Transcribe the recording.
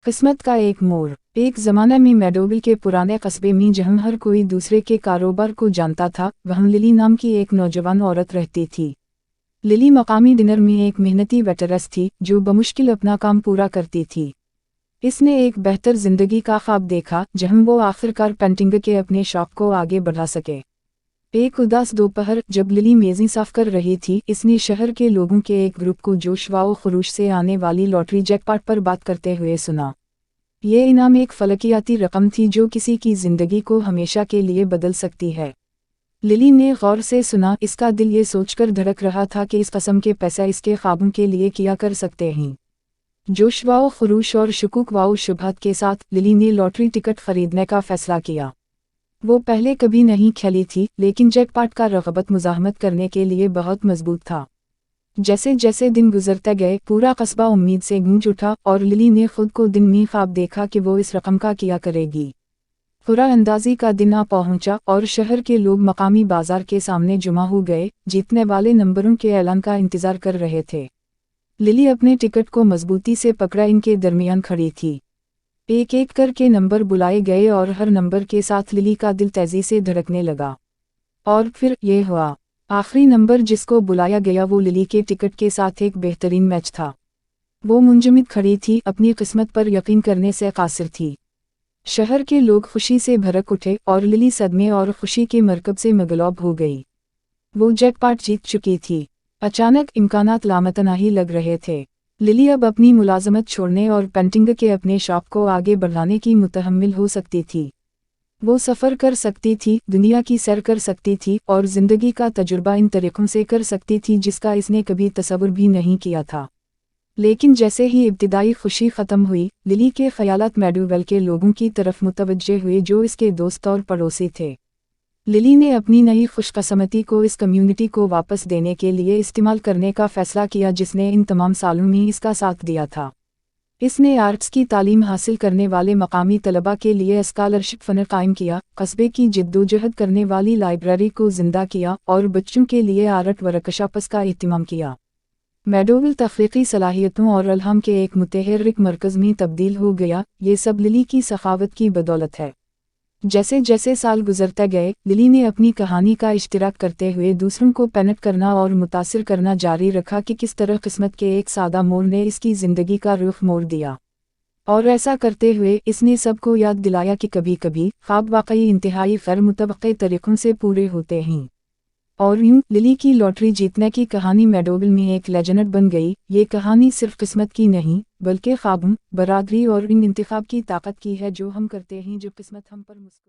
किस्मत का एक मोड़। एक ज़माना में मेडोविल के पुराने कस्बे में जहाँ हर कोई दूसरे के कारोबार को जानता था, वहाँ लिली नाम की एक नौजवान औरत रहती थी। लिली मकामी डिनर में एक मेहनती वेटरस थी जो बमुश्किल अपना काम पूरा करती थी। इसने एक बेहतर जिंदगी का ख्वाब देखा जहाँ वो आखिरकार पेंटिंग के अपने शौक को आगे बढ़ा सके। एक उदास दोपहर जब लिली मेज़ें साफ कर रही थी, इसने शहर के लोगों के एक ग्रुप को जोश व खरूश से आने वाली लॉटरी जैकपॉट पर बात करते हुए सुना। ये इनाम एक फलकियाती रकम थी जो किसी की जिंदगी को हमेशा के लिए बदल सकती है। लिली ने गौर से सुना, इसका दिल ये सोचकर धड़क रहा था कि इस कस्म के पैसा इसके ख्वाबों के लिए किया कर सकते हैं। जोश व खरूश और शुकूक व शुबहत के साथ लिली ने लॉटरी टिकट खरीदने का फैसला किया। वो पहले कभी नहीं खेली थी, लेकिन जैकपॉट का रग़बत मुज़ाहमत करने के लिए बहुत मजबूत था। जैसे जैसे दिन गुजरते गए, पूरा कस्बा उम्मीद से गूंज उठा और लिली ने खुद को दिन में ख्वाब देखा कि वो इस रकम का किया करेगी। खुरा अंदाजी का दिन आ पहुंचा और शहर के लोग मकामी बाजार के सामने जुमा हो गए, जीतने वाले नंबरों के ऐलान का इंतजार कर रहे थे। लिली अपने टिकट को मजबूती से पकड़ा इनके दरमियान खड़ी थी। एक एक करके नंबर बुलाए गए और हर नंबर के साथ लिली का दिल तेजी से धड़कने लगा। और फिर ये हुआ। आखिरी नंबर जिसको बुलाया गया वो लिली के टिकट के साथ एक बेहतरीन मैच था। वो मुंजमद खड़ी थी, अपनी किस्मत पर यकीन करने से कासिर थी। शहर के लोग खुशी से भड़क उठे और लिली सदमे और खुशी के मरकब से मगलूब हो गई। वो जैकपॉट जीत चुकी थी। अचानक इम्कानात लामतनाही लग रहे थे। लिली अब अपनी मुलाजमत छोड़ने और पेंटिंग के अपने शौक को आगे बढ़ाने की मुतहम्मिल हो सकती थी। वो सफ़र कर सकती थी, दुनिया की सैर कर सकती थी और ज़िंदगी का तजुर्बा इन तरीक़ों से कर सकती थी जिसका इसने कभी तसव्वुर भी नहीं किया था। लेकिन जैसे ही इब्तिदाई खुशी ख़त्म हुई, लिली के ख़यालात मेडोविल के लोगों की तरफ मुतवज्जे हुए जो इसके दोस्त और पड़ोसी थे। लिली ने अपनी नई खुशकिस्मती को इस कम्युनिटी को वापस देने के लिए इस्तेमाल करने का फ़ैसला किया जिसने इन तमाम सालों में इसका साथ दिया था। इसने आर्ट्स की तालीम हासिल करने वाले मकामी तलबा के लिए स्कॉलरशिप फ़ंड कायम किया, कस्बे की जिद्दोजहद करने वाली लाइब्रेरी को ज़िंदा किया और बच्चों के लिए आर्ट वर्कशॉप्स का एहतमाम किया। मेडोविल तख्लीकी सलाहियतों और इल्हाम के एक मुतहर्रिक मरकज़ में तब्दील हो गया। ये सब लिली की सखावत की बदौलत है। जैसे जैसे साल गुजरते गए, लिली ने अपनी कहानी का इश्तिराक करते हुए दूसरों को पेनेट करना और मुतासिर करना जारी रखा कि किस तरह किस्मत के एक सादा मोड़ ने इसकी ज़िंदगी का रुख मोड़ दिया। और ऐसा करते हुए इसने सबको याद दिलाया कि कभी कभी ख्वाब वाकई इंतहाई गैर मुतवक्के तरीक़ों से पूरे होते हैं। और यूं लिली की लॉटरी जीतने की कहानी मेडोविल में एक लेजेंड बन गई। ये कहानी सिर्फ किस्मत की नहीं, बल्कि ख्वाबों, बरादरी और इन इंतखाब की ताकत की है जो हम करते हैं, जो किस्मत हम पर मुस्कुराती है।